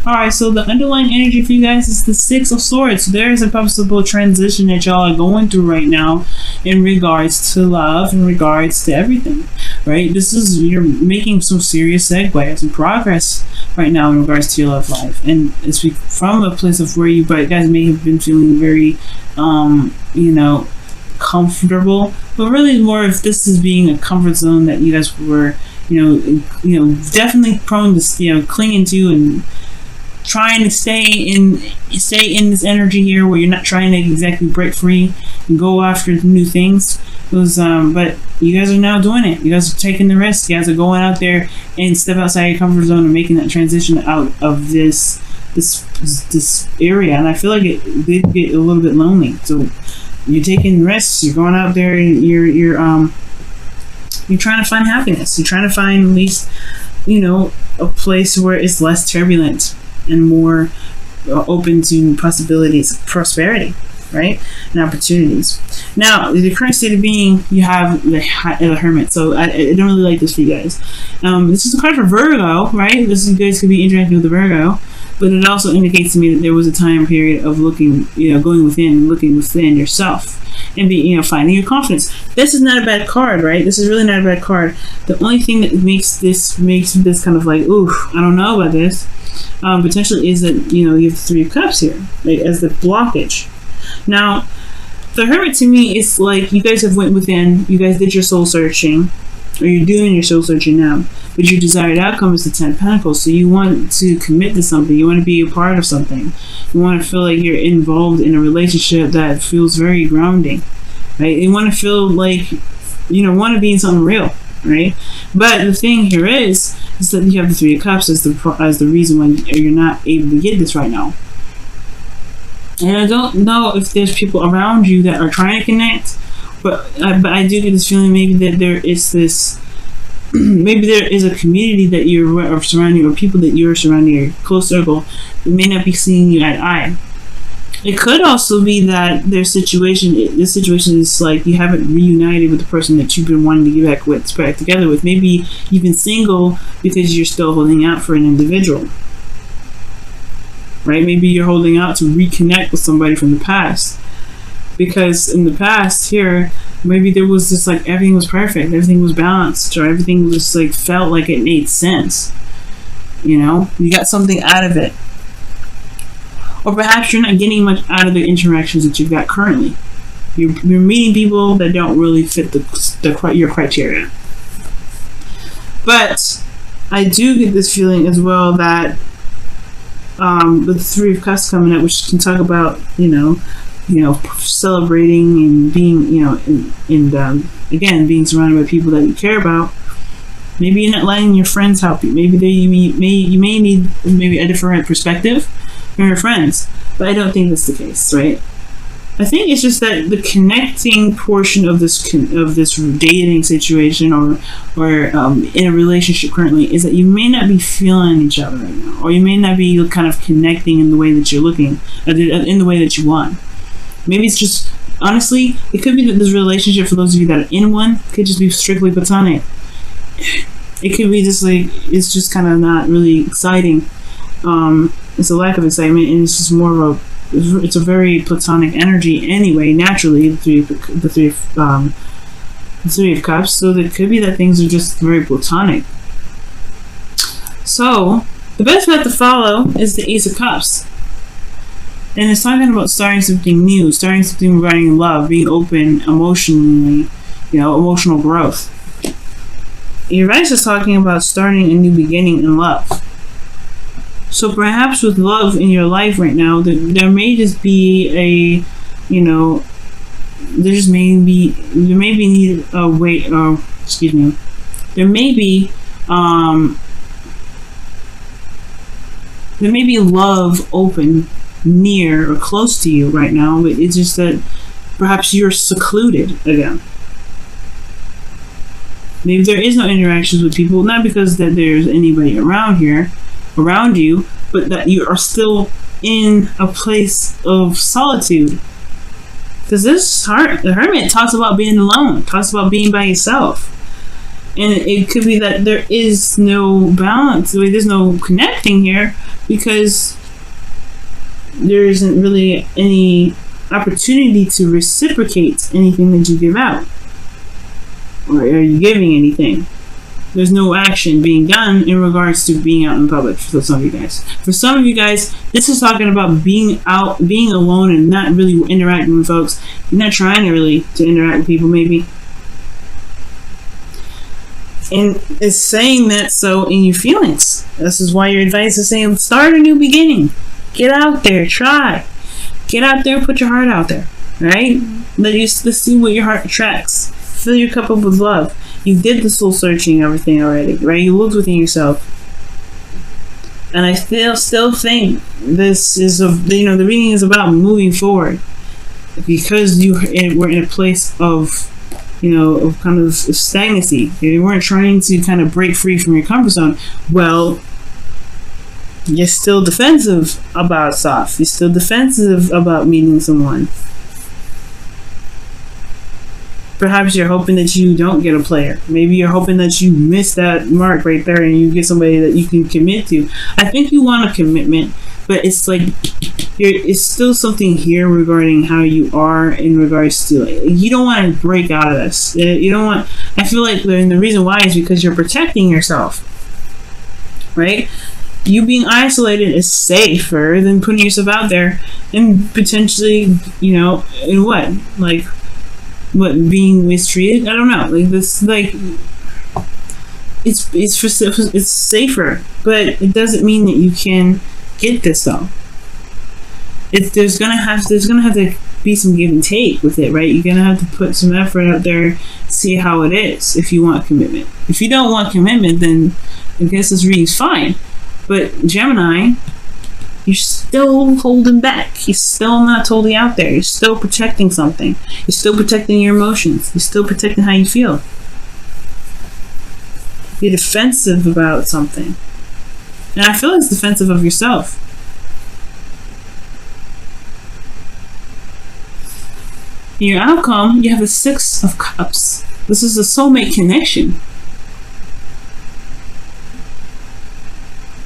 Alright, so the underlying energy for you guys is the Six of Swords. There is a possible transition that y'all are going through right now in regards to love, in regards to everything, right? You're making some serious segues and progress right now in regards to your love life. And it's from a place of where you guys may have been feeling very, comfortable, but really more if this is being a comfort zone that you guys were, definitely prone to, clinging to and trying to stay in this energy here where you're not trying to exactly break free and go after new things. But you guys are now doing it. You guys are taking the risk. You guys are going out there and step outside your comfort zone and making that transition out of this area. And I feel like it did get a little bit lonely. So you're taking risks. You're going out there and you're trying to find happiness. You're trying to find at least, a place where it's less turbulent and more open to possibilities of prosperity, right? And opportunities. Now, the current state of being, you have the Hermit. So I don't really like this for you guys. This is a card for Virgo, right? You guys could be interacting with the Virgo. But it also indicates to me that there was a time period of looking, going within, looking within yourself and finding your confidence. This is not a bad card, right? This is really not a bad card. The only thing that makes this kind of like, ooh, I don't know about this, potentially is that, you have the Three of Cups here, right, as the blockage. Now, the Hermit to me is like you guys have went within, you guys did your soul searching, or you're doing your soul searching now, but your desired outcome is the Ten of Pentacles. So you want to commit to something, you want to be a part of something, you want to feel like you're involved in a relationship that feels very grounding, right? You want to feel like, want to be in something real, right? But the thing here is that you have the Three of Cups as the reason why you're not able to get this right now. And I don't know if there's people around you that are trying to connect, but I do get this feeling maybe that there is this, maybe there is a community that you're surrounding, or people that you're surrounding, your close circle, that may not be seeing you eye to eye. It could also be that this situation is like you haven't reunited with the person that you've been wanting to get back together with. Maybe you've been single because you're still holding out for an individual. Right? Maybe you're holding out to reconnect with somebody from the past. Because in the past here, maybe there was just like everything was perfect, everything was balanced, or everything was like felt like it made sense. You got something out of it. Or perhaps you're not getting much out of the interactions that you've got currently. You're meeting people that don't really fit your criteria. But I do get this feeling as well that with the Three of Cups coming up, which can talk about, celebrating and being, again, being surrounded by people that you care about. Maybe you're not letting your friends help you. Maybe you may need maybe a different perspective from your friends. But I don't think that's the case, right? I think it's just that the connecting portion of this dating situation or in a relationship currently is that you may not be feeling each other right now, or you may not be kind of connecting in the way that you're looking, in the way that you want. Maybe it's just, honestly, it could be that this relationship, for those of you that are in one, could just be strictly platonic. It could be just like, it's just kind of not really exciting. It's a lack of excitement, and it's just more of it's a very platonic energy anyway, naturally, the three of Cups. So it could be that things are just very platonic. So the best bet to follow is the Ace of Cups. And it's talking about starting something new, starting something regarding love, being open emotionally, emotional growth. Uranus is talking about starting a new beginning in love. So perhaps with love in your life right now, there may just be there may be love open near or close to you right now, but it's just that perhaps you're secluded again. Maybe there is no interactions with people, not because that there's anybody around you, but that you are still in a place of solitude. Because the Hermit talks about being alone, talks about being by yourself. And it could be that there is no balance, there's no connecting here, because there isn't really any opportunity to reciprocate anything that you give out. Or are you giving anything? There's no action being done in regards to being out in public for some of you guys. For some of you guys, this is talking about being out, being alone, and not really interacting with folks. You're not trying to interact with people, maybe. And it's saying that so in your feelings. This is why your advice is saying start a new beginning. Get out there, try. Get out there, put your heart out there, right? Let's see what your heart attracts. Fill your cup up with love. You did the soul searching, everything already, right? You looked within yourself. And I still think this is the reading is about moving forward, because we're in a place of of kind of stagnancy. You weren't trying to kind of break free from your comfort zone. Well, you're still defensive about stuff. You're still defensive about meeting someone. Perhaps you're hoping that you don't get a player. Maybe you're hoping that you miss that mark right there and you get somebody that you can commit to. I think you want a commitment, but it's like it's still something here regarding how you are in regards to you don't want to break out of this. You don't want. I feel like the reason why is because you're protecting yourself, right? You being isolated is safer than putting yourself out there and potentially, in what being mistreated. I don't know. It's safer, but it doesn't mean that you can get this though. There's gonna have to be some give and take with it, right? You're gonna have to put some effort out there, see how it is if you want commitment. If you don't want commitment, then I guess this reading's fine. But Gemini, you're still holding back. You're still not totally out there. You're still protecting something. You're still protecting your emotions. You're still protecting how you feel. You're defensive about something. And I feel it's defensive of yourself. In your outcome, you have the 6 of Cups. This is a soulmate connection.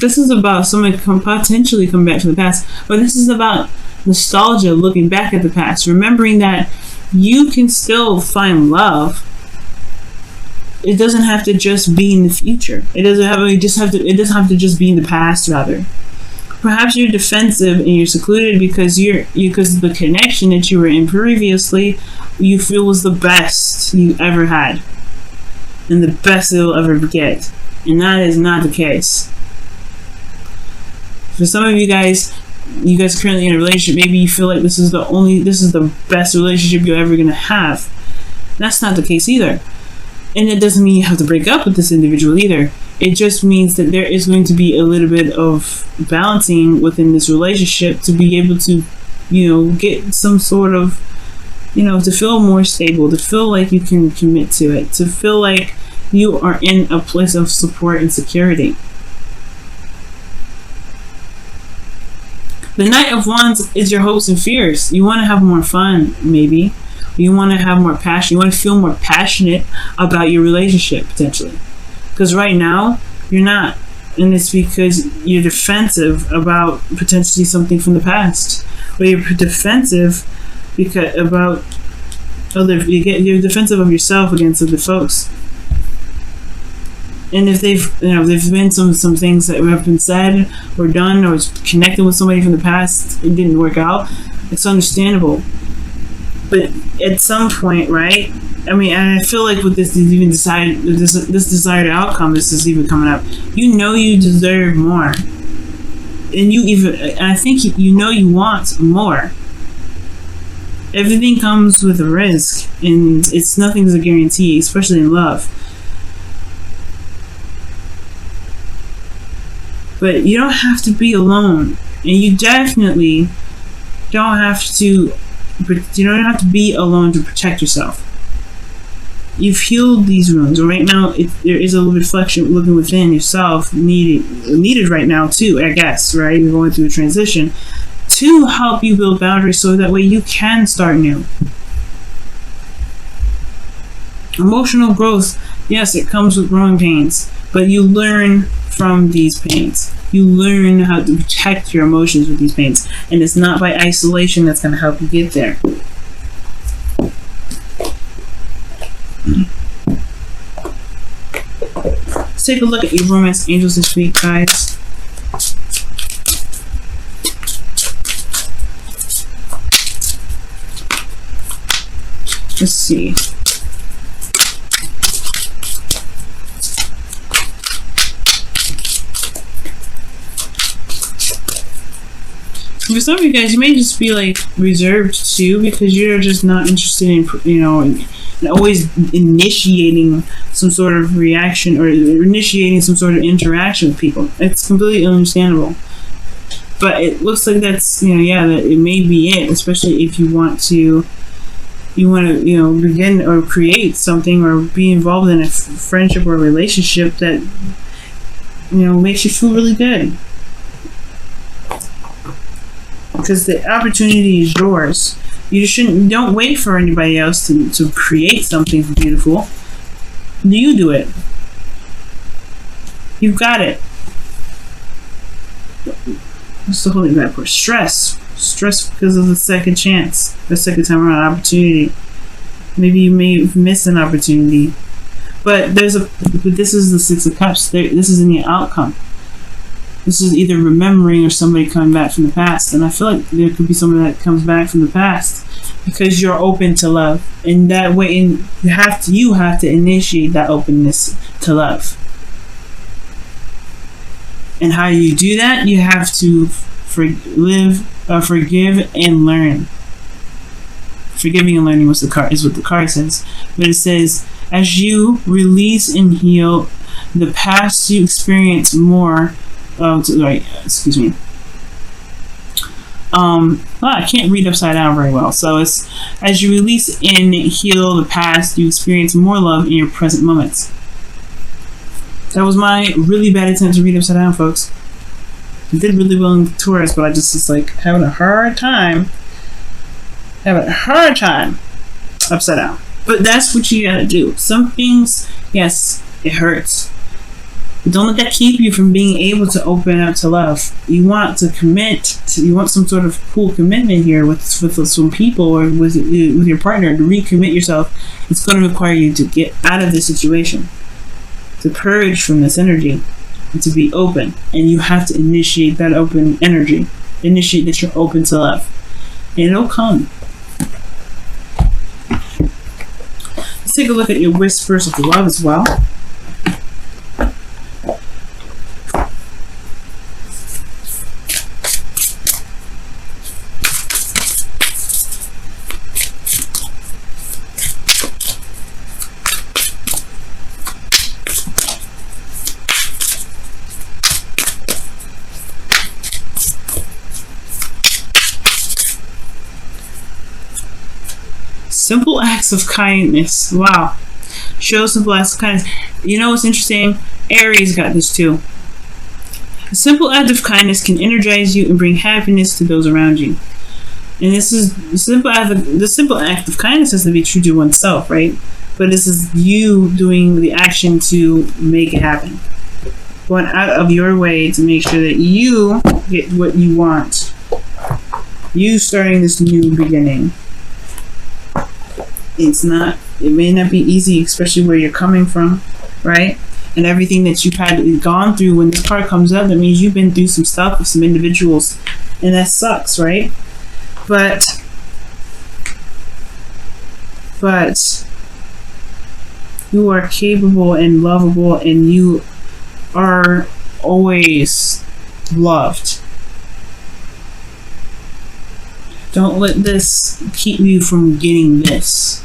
This is about somebody potentially coming back to the past, but this is about nostalgia, looking back at the past, remembering that you can still find love. It doesn't have to just be in the future. It doesn't have to just be in the past, rather. Perhaps you're defensive and you're secluded because because the connection that you were in previously, you feel was the best you ever had, and the best you'll ever get, and that is not the case. For some of you guys currently in a relationship, maybe you feel like this is the best relationship you're ever gonna have. That's not the case either. And it doesn't mean you have to break up with this individual either. It just means that there is going to be a little bit of balancing within this relationship to be able to, get some sort of, to feel more stable, to feel like you can commit to it, to feel like you are in a place of support and security. The Knight of Wands is your hopes and fears. You want to have more fun, maybe. You want to have more passion. You want to feel more passionate about your relationship, potentially. Because right now, you're not. And it's because you're defensive about potentially something from the past. Or you're defensive you're defensive of yourself against other folks. And if there've been some things that have been said or done or connected with somebody from the past, it didn't work out, it's understandable. But at some point, right? I mean, and I feel like with this desired outcome, this is even coming up. You deserve more, and I think you want more. Everything comes with a risk, and nothing's a guarantee, especially in love. But you don't have to be alone, and you definitely don't have to. You don't have to be alone to protect yourself. You've healed these wounds. Right now, there is a little reflection looking within yourself needed right now too, I guess, right? You're going through a transition to help you build boundaries so that way you can start new. Emotional growth Yes, it comes with growing pains, but you learn from these pains. You learn how to protect your emotions with these pains, and it's not by isolation that's going to help you get there. Let's take a look at your romance angels this week, guys. Let's see. For some of you guys, you may just be like reserved too, because you're just not interested in, in always initiating some sort of reaction or initiating some sort of interaction with people. It's completely understandable. But it looks like that's, that it may be it, especially if you want to begin or create something or be involved in a friendship or relationship that, makes you feel really good. Because the opportunity is yours. Don't wait for anybody else to create something beautiful. You do it. You've got it. What's the holding back for? Stress because of the second chance, the second time around opportunity. Maybe you may miss an opportunity, but this is the Six of Cups. This is in the outcome. This is either remembering or somebody coming back from the past, and I feel like there could be somebody that comes back from the past because you're open to love, and that way, you have to initiate that openness to love. And how you do that? You have to forgive and learn. Forgiving and learning is what the card says. But it says, as you release and heal the past, you experience more. Excuse me. I can't read upside down very well. So it's, as you release and heal the past, you experience more love in your present moments. That was my really bad attempt to read upside down, folks. I did really well in Taurus, but I just was like having a hard time upside down. But that's what you gotta do. Some things, yes, it hurts. But don't let that keep you from being able to open up to love. You want to commit. You want some sort of cool commitment here with some people or with your partner to recommit yourself. It's going to require you to get out of this situation, to purge from this energy, and to be open. And you have to initiate that open energy. Initiate that you're open to love, and it'll come. Let's take a look at your whispers of love as well. Simple acts of kindness. Wow. Show simple acts of kindness. You know what's interesting? Aries got this too. A simple act of kindness can energize you and bring happiness to those around you. And this is the simple act of kindness has to be true to oneself, right? But this is you doing the action to make it happen. Going out of your way to make sure that you get what you want. You starting this new beginning. It may not be easy, especially where you're coming from, right? And everything that you've gone through. When this card comes up, that means you've been through some stuff with some individuals, and that sucks, right? But you are capable and lovable, and you are always loved. Don't let this keep you from getting this.